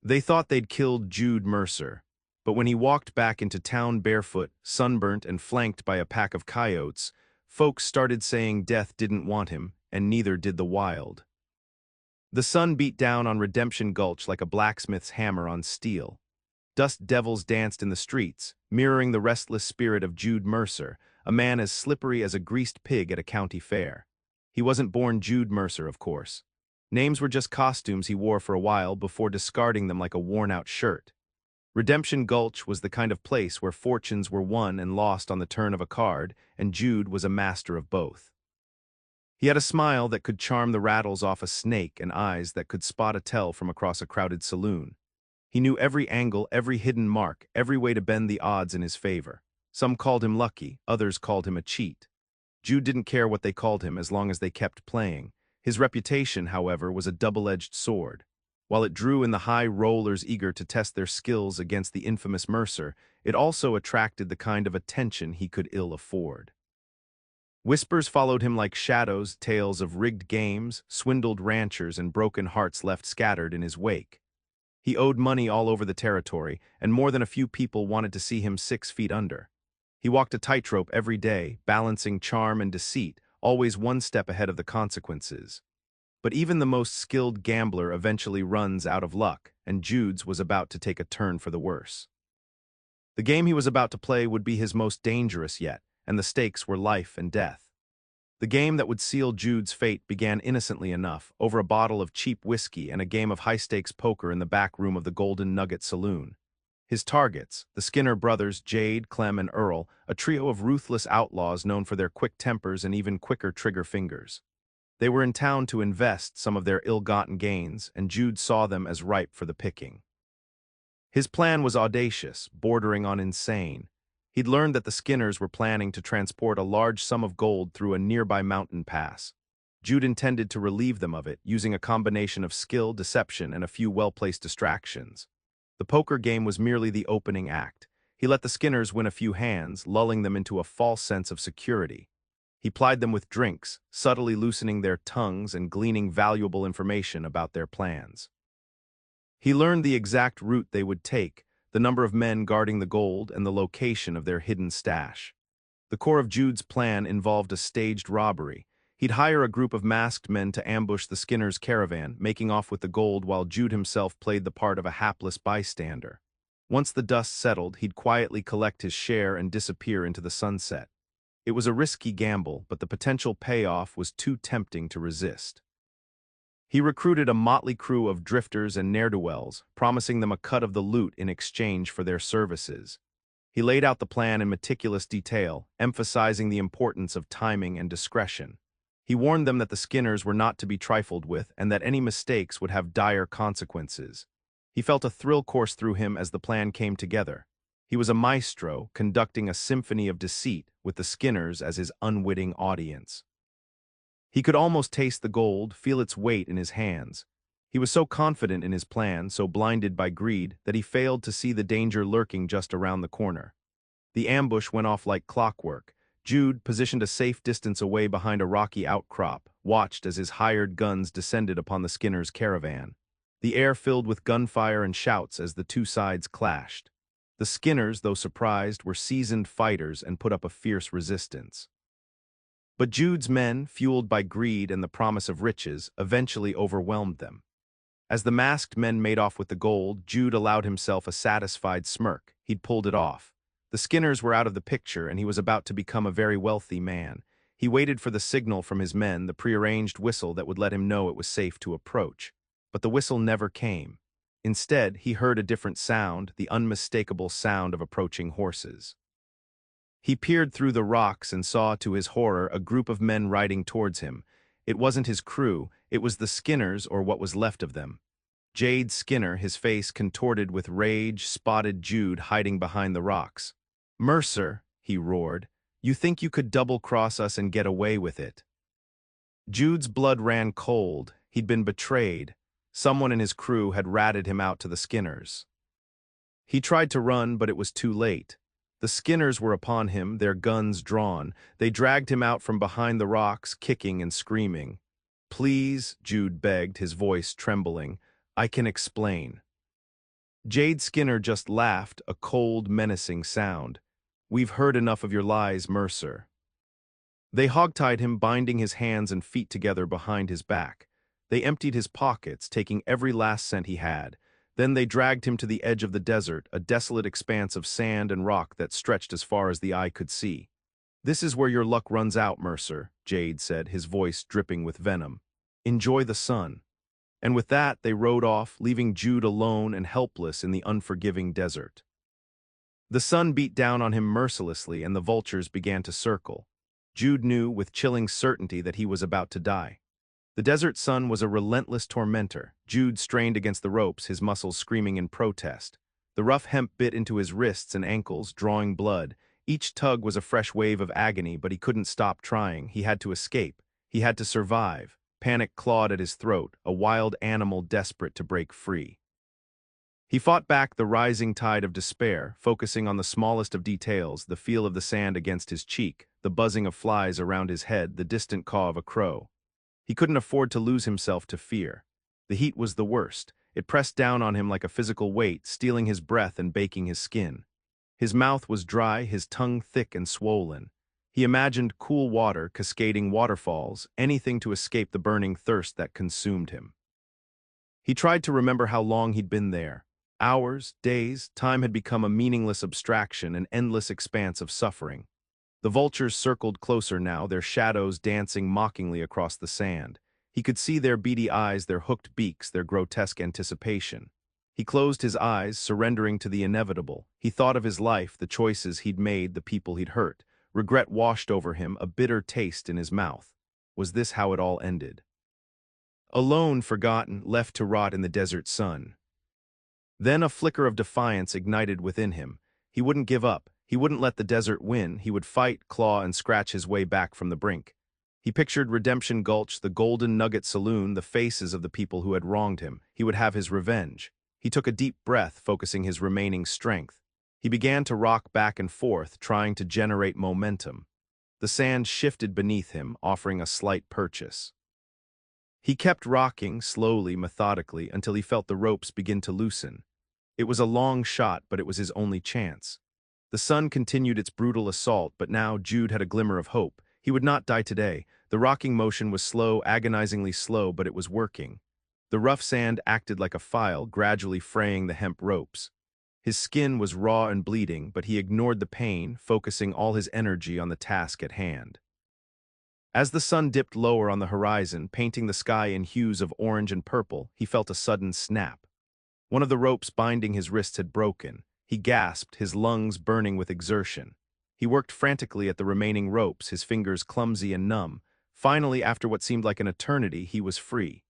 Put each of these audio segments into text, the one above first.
They thought they'd killed Jude Mercer, but when he walked back into town barefoot, sunburnt, and flanked by a pack of coyotes, folks started saying death didn't want him, and neither did the wild. The sun beat down on Redemption Gulch like a blacksmith's hammer on steel. Dust devils danced in the streets, mirroring the restless spirit of Jude Mercer, a man as slippery as a greased pig at a county fair. He wasn't born Jude Mercer, of course. Names were just costumes he wore for a while before discarding them like a worn-out shirt. Redemption Gulch was the kind of place where fortunes were won and lost on the turn of a card, and Jude was a master of both. He had a smile that could charm the rattles off a snake and eyes that could spot a tell from across a crowded saloon. He knew every angle, every hidden mark, every way to bend the odds in his favor. Some called him lucky, others called him a cheat. Jude didn't care what they called him as long as they kept playing. His reputation, however, was a double-edged sword. While it drew in the high rollers eager to test their skills against the infamous Mercer, it also attracted the kind of attention he could ill afford. Whispers followed him like shadows, tales of rigged games, swindled ranchers, and broken hearts left scattered in his wake. He owed money all over the territory, and more than a few people wanted to see him 6 feet under. He walked a tightrope every day, balancing charm and deceit, always one step ahead of the consequences. But even the most skilled gambler eventually runs out of luck, and Jude's was about to take a turn for the worse. The game he was about to play would be his most dangerous yet, and the stakes were life and death. The game that would seal Jude's fate began innocently enough, over a bottle of cheap whiskey and a game of high-stakes poker in the back room of the Golden Nugget Saloon. His targets, the Skinner brothers Jade, Clem, and Earl, a trio of ruthless outlaws known for their quick tempers and even quicker trigger fingers. They were in town to invest some of their ill-gotten gains, and Jude saw them as ripe for the picking. His plan was audacious, bordering on insane. He'd learned that the Skinners were planning to transport a large sum of gold through a nearby mountain pass. Jude intended to relieve them of it, using a combination of skill, deception, and a few well-placed distractions. The poker game was merely the opening act. He let the Skinners win a few hands, lulling them into a false sense of security. He plied them with drinks, subtly loosening their tongues and gleaning valuable information about their plans. He learned the exact route they would take, the number of men guarding the gold, and the location of their hidden stash. The core of Jude's plan involved a staged robbery. He'd hire a group of masked men to ambush the Skinners' caravan, making off with the gold while Jude himself played the part of a hapless bystander. Once the dust settled, he'd quietly collect his share and disappear into the sunset. It was a risky gamble, but the potential payoff was too tempting to resist. He recruited a motley crew of drifters and ne'er-do-wells, promising them a cut of the loot in exchange for their services. He laid out the plan in meticulous detail, emphasizing the importance of timing and discretion. He warned them that the Skinners were not to be trifled with and that any mistakes would have dire consequences. He felt a thrill course through him as the plan came together. He was a maestro, conducting a symphony of deceit with the Skinners as his unwitting audience. He could almost taste the gold, feel its weight in his hands. He was so confident in his plan, so blinded by greed, that he failed to see the danger lurking just around the corner. The ambush went off like clockwork. Jude, positioned a safe distance away behind a rocky outcrop, watched as his hired guns descended upon the Skinners' caravan. The air filled with gunfire and shouts as the two sides clashed. The Skinners, though surprised, were seasoned fighters and put up a fierce resistance. But Jude's men, fueled by greed and the promise of riches, eventually overwhelmed them. As the masked men made off with the gold, Jude allowed himself a satisfied smirk. He'd pulled it off. The Skinners were out of the picture, and he was about to become a very wealthy man. He waited for the signal from his men, the prearranged whistle that would let him know it was safe to approach. But the whistle never came. Instead, he heard a different sound, the unmistakable sound of approaching horses. He peered through the rocks and saw, to his horror, a group of men riding towards him. It wasn't his crew, it was the Skinners, or what was left of them. Jade Skinner, his face contorted with rage, spotted Jude hiding behind the rocks. "Mercer," he roared, "you think you could double-cross us and get away with it?" Jude's blood ran cold. He'd been betrayed. Someone in his crew had ratted him out to the Skinners. He tried to run, but it was too late. The Skinners were upon him, their guns drawn. They dragged him out from behind the rocks, kicking and screaming. "Please," Jude begged, his voice trembling, "I can explain." Jade Skinner just laughed, a cold, menacing sound. "We've heard enough of your lies, Mercer." They hogtied him, binding his hands and feet together behind his back. They emptied his pockets, taking every last cent he had. Then they dragged him to the edge of the desert, a desolate expanse of sand and rock that stretched as far as the eye could see. "This is where your luck runs out, Mercer," Jade said, his voice dripping with venom. "Enjoy the sun." And with that, they rode off, leaving Jude alone and helpless in the unforgiving desert. The sun beat down on him mercilessly, and the vultures began to circle. Jude knew with chilling certainty that he was about to die. The desert sun was a relentless tormentor. Jude strained against the ropes, his muscles screaming in protest. The rough hemp bit into his wrists and ankles, drawing blood. Each tug was a fresh wave of agony, but he couldn't stop trying. He had to escape. He had to survive. Panic clawed at his throat, a wild animal desperate to break free. He fought back the rising tide of despair, focusing on the smallest of details, the feel of the sand against his cheek, the buzzing of flies around his head, the distant caw of a crow. He couldn't afford to lose himself to fear. The heat was the worst. It pressed down on him like a physical weight, stealing his breath and baking his skin. His mouth was dry, his tongue thick and swollen. He imagined cool water, cascading waterfalls, anything to escape the burning thirst that consumed him. He tried to remember how long he'd been there. Hours, days, time had become a meaningless abstraction, an endless expanse of suffering. The vultures circled closer now, their shadows dancing mockingly across the sand. He could see their beady eyes, their hooked beaks, their grotesque anticipation. He closed his eyes, surrendering to the inevitable. He thought of his life, the choices he'd made, the people he'd hurt. Regret washed over him, a bitter taste in his mouth. Was this how it all ended? Alone, forgotten, left to rot in the desert sun. Then a flicker of defiance ignited within him. He wouldn't give up. He wouldn't let the desert win. He would fight, claw, and scratch his way back from the brink. He pictured Redemption Gulch, the Golden Nugget Saloon, the faces of the people who had wronged him. He would have his revenge. He took a deep breath, focusing his remaining strength. He began to rock back and forth, trying to generate momentum. The sand shifted beneath him, offering a slight purchase. He kept rocking, slowly, methodically, until he felt the ropes begin to loosen. It was a long shot, but it was his only chance. The sun continued its brutal assault, but now Jude had a glimmer of hope. He would not die today. The rocking motion was slow, agonizingly slow, but it was working. The rough sand acted like a file, gradually fraying the hemp ropes. His skin was raw and bleeding, but he ignored the pain, focusing all his energy on the task at hand. As the sun dipped lower on the horizon, painting the sky in hues of orange and purple, he felt a sudden snap. One of the ropes binding his wrists had broken. He gasped, his lungs burning with exertion. He worked frantically at the remaining ropes, his fingers clumsy and numb. Finally, after what seemed like an eternity, he was free.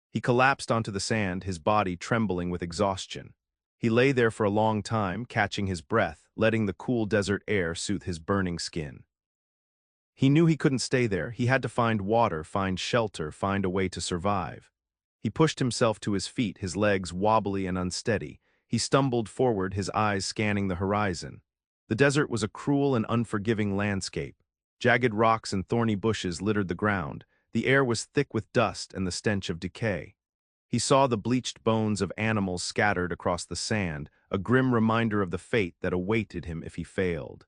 He collapsed onto the sand, his body trembling with exhaustion. He lay there for a long time, catching his breath, letting the cool desert air soothe his burning skin. He knew he couldn't stay there. He had to find water, find shelter, find a way to survive. He pushed himself to his feet, his legs wobbly and unsteady. He stumbled forward, his eyes scanning the horizon. The desert was a cruel and unforgiving landscape. Jagged rocks and thorny bushes littered the ground. The air was thick with dust and the stench of decay. He saw the bleached bones of animals scattered across the sand, a grim reminder of the fate that awaited him if he failed.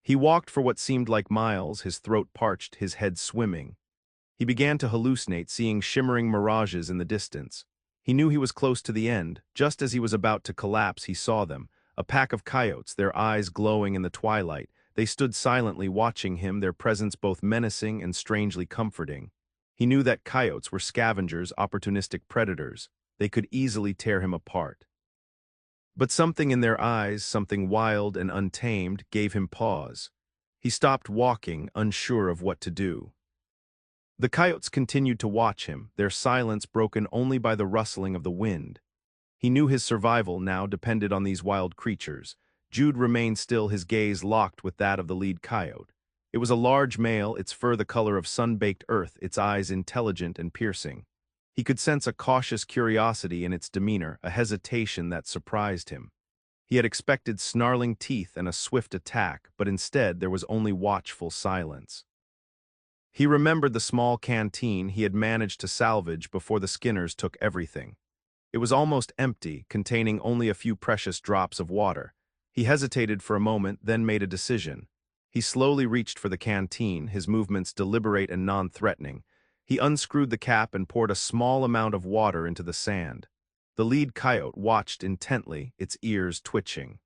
He walked for what seemed like miles, his throat parched, his head swimming. He began to hallucinate, seeing shimmering mirages in the distance. He knew he was close to the end. Just as he was about to collapse, he saw them, a pack of coyotes, their eyes glowing in the twilight. They stood silently watching him, their presence both menacing and strangely comforting. He knew that coyotes were scavengers, opportunistic predators. They could easily tear him apart. But something in their eyes, something wild and untamed, gave him pause. He stopped walking, unsure of what to do. The coyotes continued to watch him, their silence broken only by the rustling of the wind. He knew his survival now depended on these wild creatures. Jude remained still, his gaze locked with that of the lead coyote. It was a large male, its fur the color of sun-baked earth, its eyes intelligent and piercing. He could sense a cautious curiosity in its demeanor, a hesitation that surprised him. He had expected snarling teeth and a swift attack, but instead there was only watchful silence. He remembered the small canteen he had managed to salvage before the Skinners took everything. It was almost empty, containing only a few precious drops of water. He hesitated for a moment, then made a decision. He slowly reached for the canteen, his movements deliberate and non-threatening. He unscrewed the cap and poured a small amount of water into the sand. The lead coyote watched intently, its ears twitching.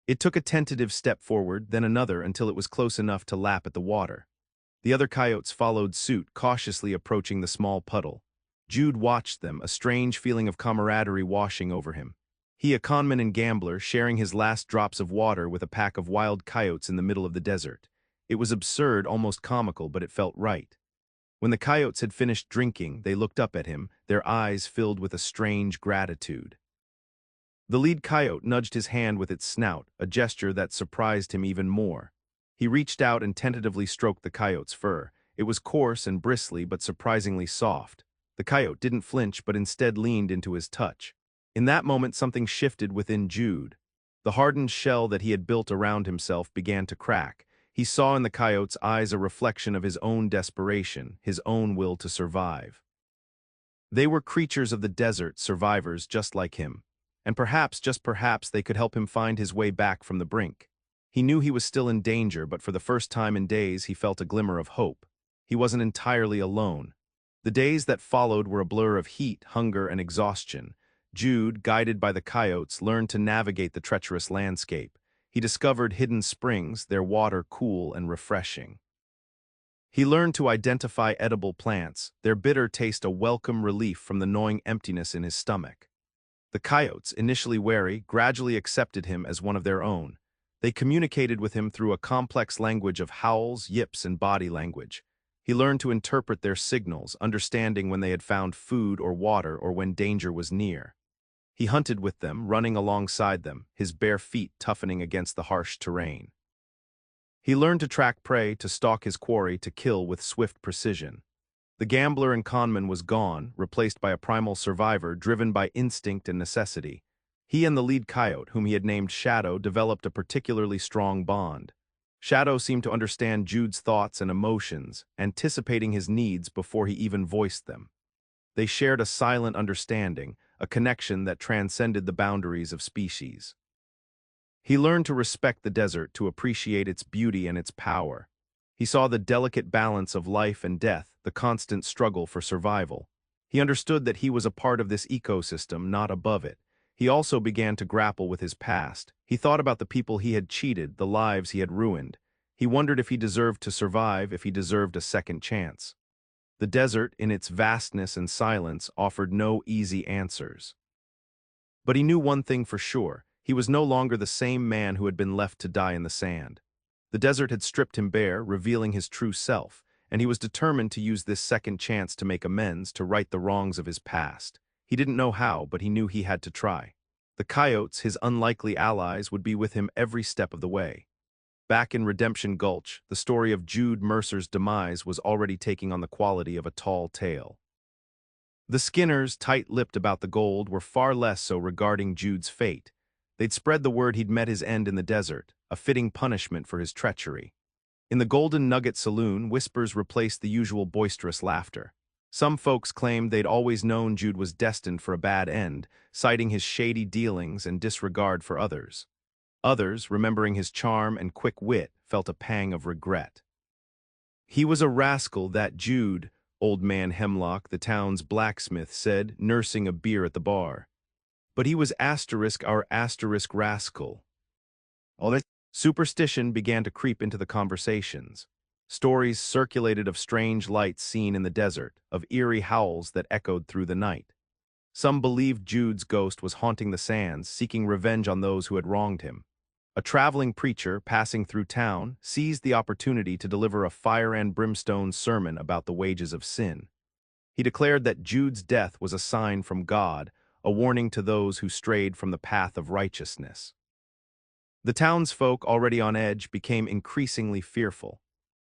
It took a tentative step forward, then another, until it was close enough to lap at the water. The other coyotes followed suit, cautiously approaching the small puddle. Jude watched them, a strange feeling of camaraderie washing over him. He, a conman and gambler, sharing his last drops of water with a pack of wild coyotes in the middle of the desert. It was absurd, almost comical, but it felt right. When the coyotes had finished drinking, they looked up at him, their eyes filled with a strange gratitude. The lead coyote nudged his hand with its snout, a gesture that surprised him even more. He reached out and tentatively stroked the coyote's fur. It was coarse and bristly, but surprisingly soft. The coyote didn't flinch, but instead leaned into his touch. In that moment, something shifted within Jude. The hardened shell that he had built around himself began to crack. He saw in the coyote's eyes a reflection of his own desperation, his own will to survive. They were creatures of the desert, survivors just like him. And perhaps, just perhaps, they could help him find his way back from the brink. He knew he was still in danger, but for the first time in days he felt a glimmer of hope. He wasn't entirely alone. The days that followed were a blur of heat, hunger, and exhaustion. Jude, guided by the coyotes, learned to navigate the treacherous landscape. He discovered hidden springs, their water cool and refreshing. He learned to identify edible plants, their bitter taste a welcome relief from the gnawing emptiness in his stomach. The coyotes, initially wary, gradually accepted him as one of their own. They communicated with him through a complex language of howls, yips, and body language. He learned to interpret their signals, understanding when they had found food or water or when danger was near. He hunted with them, running alongside them, his bare feet toughening against the harsh terrain. He learned to track prey, to stalk his quarry, to kill with swift precision. The gambler and conman was gone, replaced by a primal survivor driven by instinct and necessity. He and the lead coyote, whom he had named Shadow, developed a particularly strong bond. Shadow seemed to understand Jude's thoughts and emotions, anticipating his needs before he even voiced them. They shared a silent understanding, a connection that transcended the boundaries of species. He learned to respect the desert, to appreciate its beauty and its power. He saw the delicate balance of life and death, the constant struggle for survival. He understood that he was a part of this ecosystem, not above it. He also began to grapple with his past. He thought about the people he had cheated, the lives he had ruined. He wondered if he deserved to survive, if he deserved a second chance. The desert, in its vastness and silence, offered no easy answers. But he knew one thing for sure. He was no longer the same man who had been left to die in the sand. The desert had stripped him bare, revealing his true self, and he was determined to use this second chance to make amends, to right the wrongs of his past. He didn't know how, but he knew he had to try. The coyotes, his unlikely allies, would be with him every step of the way. Back in Redemption Gulch, the story of Jude Mercer's demise was already taking on the quality of a tall tale. The Skinners, tight-lipped about the gold, were far less so regarding Jude's fate. They'd spread the word he'd met his end in the desert, a fitting punishment for his treachery. In the Golden Nugget Saloon, whispers replaced the usual boisterous laughter. Some folks claimed they'd always known Jude was destined for a bad end, citing his shady dealings and disregard for others. Others, remembering his charm and quick wit, felt a pang of regret. He was a rascal, that Jude, old man Hemlock, the town's blacksmith, said, nursing a beer at the bar. But he was our rascal. All that superstition began to creep into the conversations. Stories circulated of strange lights seen in the desert, of eerie howls that echoed through the night. Some believed Jude's ghost was haunting the sands, seeking revenge on those who had wronged him. A traveling preacher, passing through town, seized the opportunity to deliver a fire and brimstone sermon about the wages of sin. He declared that Jude's death was a sign from God, a warning to those who strayed from the path of righteousness. The townsfolk, already on edge, became increasingly fearful.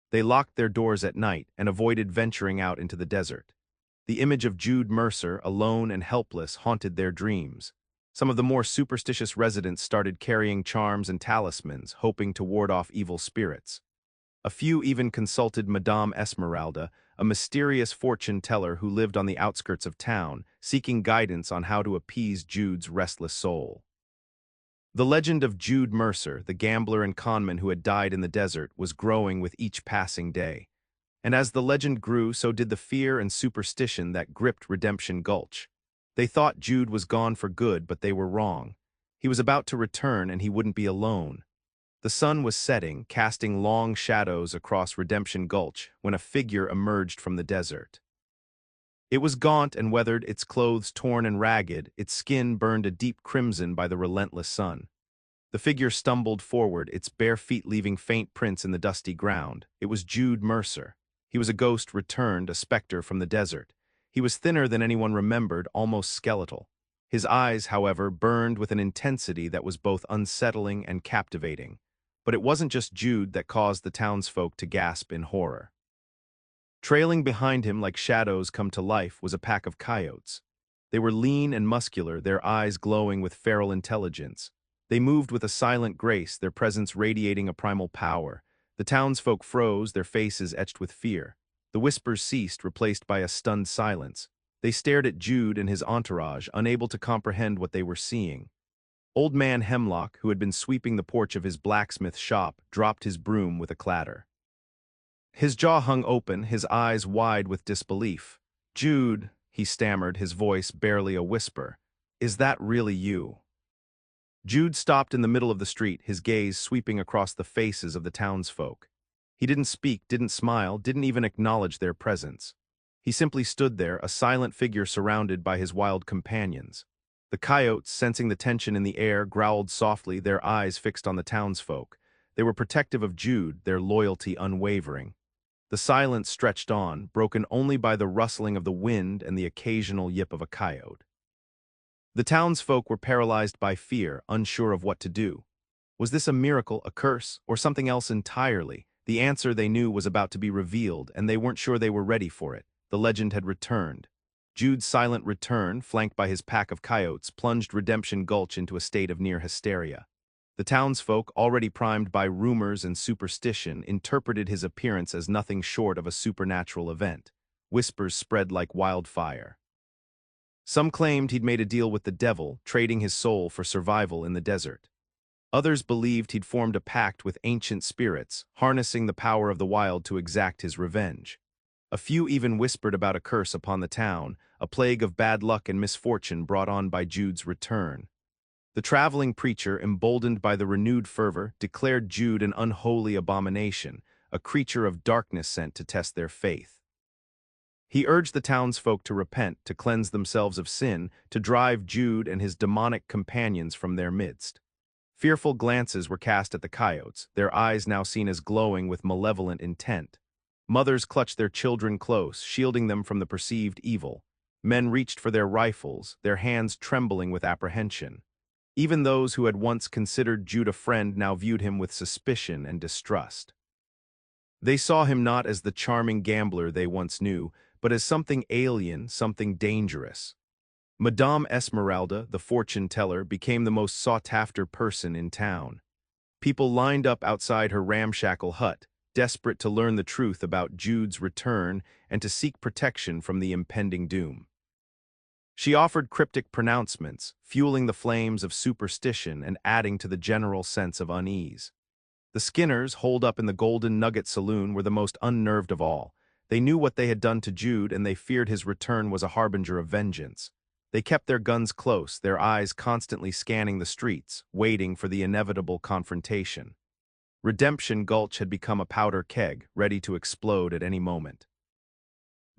They locked their doors at night and avoided venturing out into the desert. The image of Jude Mercer, alone and helpless, haunted their dreams. Some of the more superstitious residents started carrying charms and talismans, hoping to ward off evil spirits. A few even consulted Madame Esmeralda, a mysterious fortune-teller who lived on the outskirts of town, seeking guidance on how to appease Jude's restless soul. The legend of Jude Mercer, the gambler and conman who had died in the desert, was growing with each passing day. And as the legend grew, so did the fear and superstition that gripped Redemption Gulch. They thought Jude was gone for good, but they were wrong. He was about to return, and he wouldn't be alone. The sun was setting, casting long shadows across Redemption Gulch, when a figure emerged from the desert. It was gaunt and weathered, its clothes torn and ragged, its skin burned a deep crimson by the relentless sun. The figure stumbled forward, its bare feet leaving faint prints in the dusty ground. It was Jude Mercer. He was a ghost returned, a specter from the desert. He was thinner than anyone remembered, almost skeletal. His eyes, however, burned with an intensity that was both unsettling and captivating. But it wasn't just Jude that caused the townsfolk to gasp in horror. Trailing behind him like shadows come to life was a pack of coyotes. They were lean and muscular, their eyes glowing with feral intelligence. They moved with a silent grace, their presence radiating a primal power. The townsfolk froze, their faces etched with fear. The whispers ceased, replaced by a stunned silence. They stared at Jude and his entourage, unable to comprehend what they were seeing. Old Man Hemlock, who had been sweeping the porch of his blacksmith shop, dropped his broom with a clatter. His jaw hung open, his eyes wide with disbelief. "Jude," he stammered, his voice barely a whisper, "is that really you?" Jude stopped in the middle of the street, his gaze sweeping across the faces of the townsfolk. He didn't speak, didn't smile, didn't even acknowledge their presence. He simply stood there, a silent figure surrounded by his wild companions. The coyotes, sensing the tension in the air, growled softly, their eyes fixed on the townsfolk. They were protective of Jude, their loyalty unwavering. The silence stretched on, broken only by the rustling of the wind and the occasional yip of a coyote. The townsfolk were paralyzed by fear, unsure of what to do. Was this a miracle, a curse, or something else entirely? The answer they knew was about to be revealed, and they weren't sure they were ready for it. The legend had returned. Jude's silent return, flanked by his pack of coyotes, plunged Redemption Gulch into a state of near hysteria. The townsfolk, already primed by rumors and superstition, interpreted his appearance as nothing short of a supernatural event. Whispers spread like wildfire. Some claimed he'd made a deal with the devil, trading his soul for survival in the desert. Others believed he'd formed a pact with ancient spirits, harnessing the power of the wild to exact his revenge. A few even whispered about a curse upon the town, a plague of bad luck and misfortune brought on by Jude's return. The traveling preacher, emboldened by the renewed fervor, declared Jude an unholy abomination, a creature of darkness sent to test their faith. He urged the townsfolk to repent, to cleanse themselves of sin, to drive Jude and his demonic companions from their midst. Fearful glances were cast at the coyotes, their eyes now seen as glowing with malevolent intent. Mothers clutched their children close, shielding them from the perceived evil. Men reached for their rifles, their hands trembling with apprehension. Even those who had once considered Jude a friend now viewed him with suspicion and distrust. They saw him not as the charming gambler they once knew, but as something alien, something dangerous. Madame Esmeralda, the fortune-teller, became the most sought-after person in town. People lined up outside her ramshackle hut, desperate to learn the truth about Jude's return and to seek protection from the impending doom. She offered cryptic pronouncements, fueling the flames of superstition and adding to the general sense of unease. The Skinners, holed up in the Golden Nugget Saloon, were the most unnerved of all. They knew what they had done to Jude, and they feared his return was a harbinger of vengeance. They kept their guns close, their eyes constantly scanning the streets, waiting for the inevitable confrontation. Redemption Gulch had become a powder keg, ready to explode at any moment.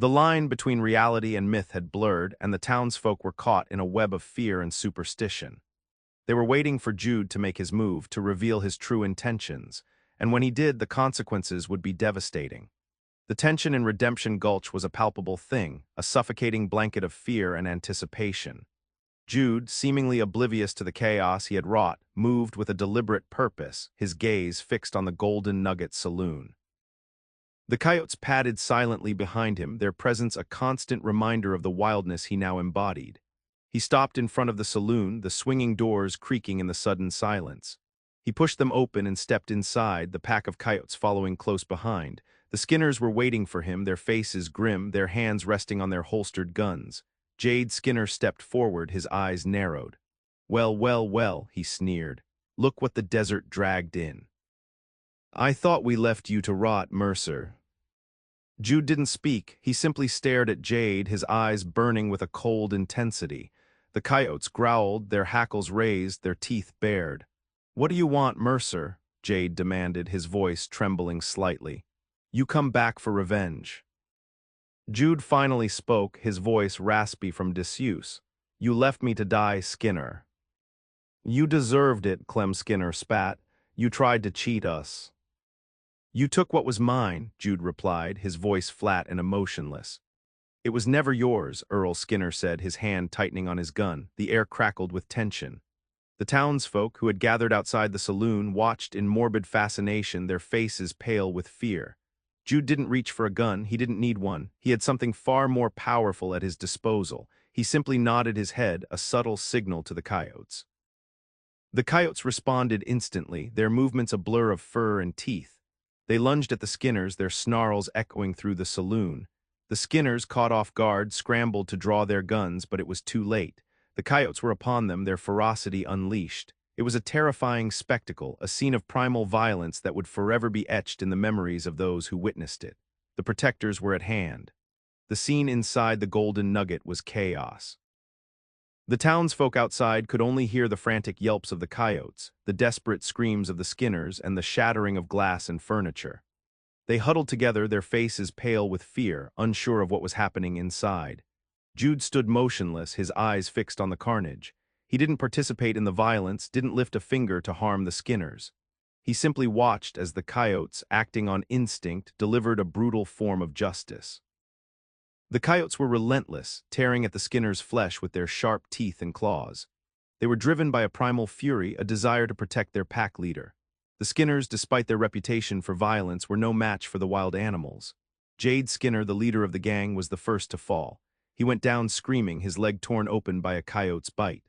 The line between reality and myth had blurred, and the townsfolk were caught in a web of fear and superstition. They were waiting for Jude to make his move, to reveal his true intentions, and when he did, the consequences would be devastating. The tension in Redemption Gulch was a palpable thing, a suffocating blanket of fear and anticipation. Jude, seemingly oblivious to the chaos he had wrought, moved with a deliberate purpose, his gaze fixed on the Golden Nugget Saloon. The coyotes padded silently behind him, their presence a constant reminder of the wildness he now embodied. He stopped in front of the saloon, the swinging doors creaking in the sudden silence. He pushed them open and stepped inside, the pack of coyotes following close behind. The Skinners were waiting for him, their faces grim, their hands resting on their holstered guns. Jade Skinner stepped forward, his eyes narrowed. "Well, well, well," he sneered. "Look what the desert dragged in." "I thought we left you to rot, Mercer." Jude didn't speak. He simply stared at Jade, his eyes burning with a cold intensity. The coyotes growled, their hackles raised, their teeth bared. "What do you want, Mercer?" Jade demanded, his voice trembling slightly. "You come back for revenge." Jude finally spoke, his voice raspy from disuse. "You left me to die, Skinner." "You deserved it," Clem Skinner spat. "You tried to cheat us." "You took what was mine," Jude replied, his voice flat and emotionless. "It was never yours," Earl Skinner said, his hand tightening on his gun. The air crackled with tension. The townsfolk, who had gathered outside the saloon, watched in morbid fascination, their faces pale with fear. Jude didn't reach for a gun, he didn't need one. He had something far more powerful at his disposal. He simply nodded his head, a subtle signal to the coyotes. The coyotes responded instantly, their movements a blur of fur and teeth. They lunged at the Skinners, their snarls echoing through the saloon. The Skinners, caught off guard, scrambled to draw their guns, but it was too late. The coyotes were upon them, their ferocity unleashed. It was a terrifying spectacle, a scene of primal violence that would forever be etched in the memories of those who witnessed it. The protectors were at hand. The scene inside the Golden Nugget was chaos. The townsfolk outside could only hear the frantic yelps of the coyotes, the desperate screams of the Skinners, and the shattering of glass and furniture. They huddled together, their faces pale with fear, unsure of what was happening inside. Jude stood motionless, his eyes fixed on the carnage. He didn't participate in the violence, didn't lift a finger to harm the Skinners. He simply watched as the coyotes, acting on instinct, delivered a brutal form of justice. The coyotes were relentless, tearing at the Skinners' flesh with their sharp teeth and claws. They were driven by a primal fury, a desire to protect their pack leader. The Skinners, despite their reputation for violence, were no match for the wild animals. Jade Skinner, the leader of the gang, was the first to fall. He went down screaming, his leg torn open by a coyote's bite.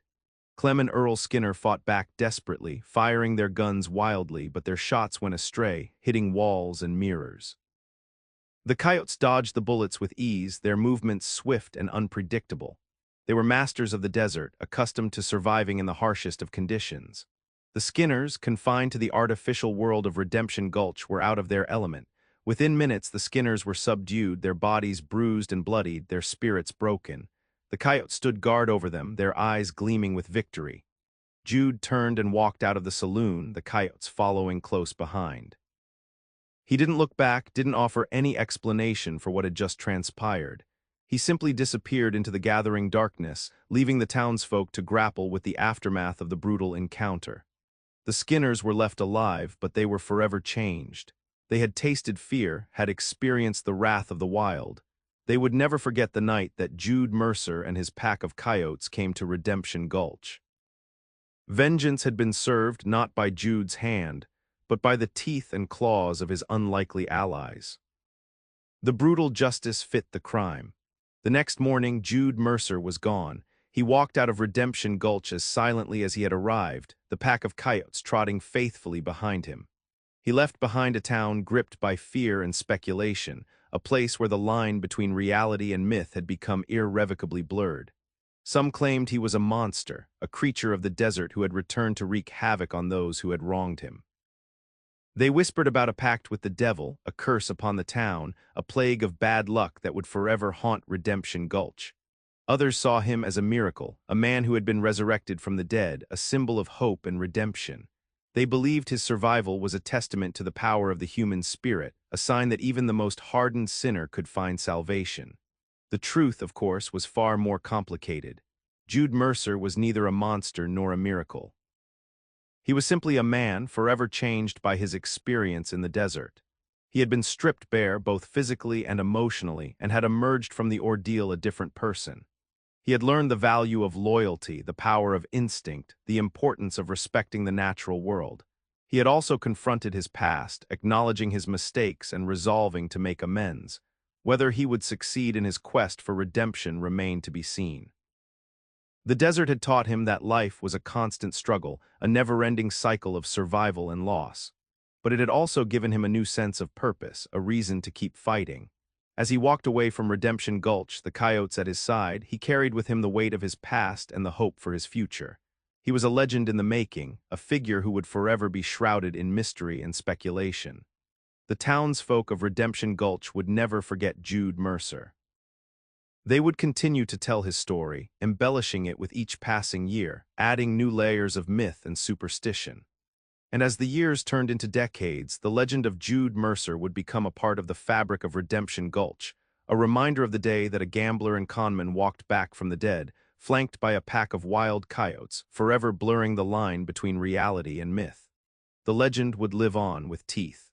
Clem and Earl Skinner fought back desperately, firing their guns wildly, but their shots went astray, hitting walls and mirrors. The coyotes dodged the bullets with ease, their movements swift and unpredictable. They were masters of the desert, accustomed to surviving in the harshest of conditions. The Skinners, confined to the artificial world of Redemption Gulch, were out of their element. Within minutes, the Skinners were subdued, their bodies bruised and bloodied, their spirits broken. The coyotes stood guard over them, their eyes gleaming with victory. Jude turned and walked out of the saloon, the coyotes following close behind. He didn't look back, didn't offer any explanation for what had just transpired. He simply disappeared into the gathering darkness, leaving the townsfolk to grapple with the aftermath of the brutal encounter. The Skinners were left alive, but they were forever changed. They had tasted fear, had experienced the wrath of the wild. They would never forget the night that Jude Mercer and his pack of coyotes came to Redemption Gulch. Vengeance had been served not by Jude's hand, but by the teeth and claws of his unlikely allies. The brutal justice fit the crime. The next morning, Jude Mercer was gone. He walked out of Redemption Gulch as silently as he had arrived, the pack of coyotes trotting faithfully behind him. He left behind a town gripped by fear and speculation, a place where the line between reality and myth had become irrevocably blurred. Some claimed he was a monster, a creature of the desert who had returned to wreak havoc on those who had wronged him. They whispered about a pact with the devil, a curse upon the town, a plague of bad luck that would forever haunt Redemption Gulch. Others saw him as a miracle, a man who had been resurrected from the dead, a symbol of hope and redemption. They believed his survival was a testament to the power of the human spirit, a sign that even the most hardened sinner could find salvation. The truth, of course, was far more complicated. Jude Mercer was neither a monster nor a miracle. He was simply a man, forever changed by his experience in the desert. He had been stripped bare, both physically and emotionally, and had emerged from the ordeal a different person. He had learned the value of loyalty, the power of instinct, the importance of respecting the natural world. He had also confronted his past, acknowledging his mistakes and resolving to make amends. Whether he would succeed in his quest for redemption remained to be seen. The desert had taught him that life was a constant struggle, a never-ending cycle of survival and loss. But it had also given him a new sense of purpose, a reason to keep fighting. As he walked away from Redemption Gulch, the coyotes at his side, he carried with him the weight of his past and the hope for his future. He was a legend in the making, a figure who would forever be shrouded in mystery and speculation. The townsfolk of Redemption Gulch would never forget Jude Mercer. They would continue to tell his story, embellishing it with each passing year, adding new layers of myth and superstition. And as the years turned into decades, the legend of Jude Mercer would become a part of the fabric of Redemption Gulch, a reminder of the day that a gambler and conman walked back from the dead, flanked by a pack of wild coyotes, forever blurring the line between reality and myth. The legend would live on with teeth.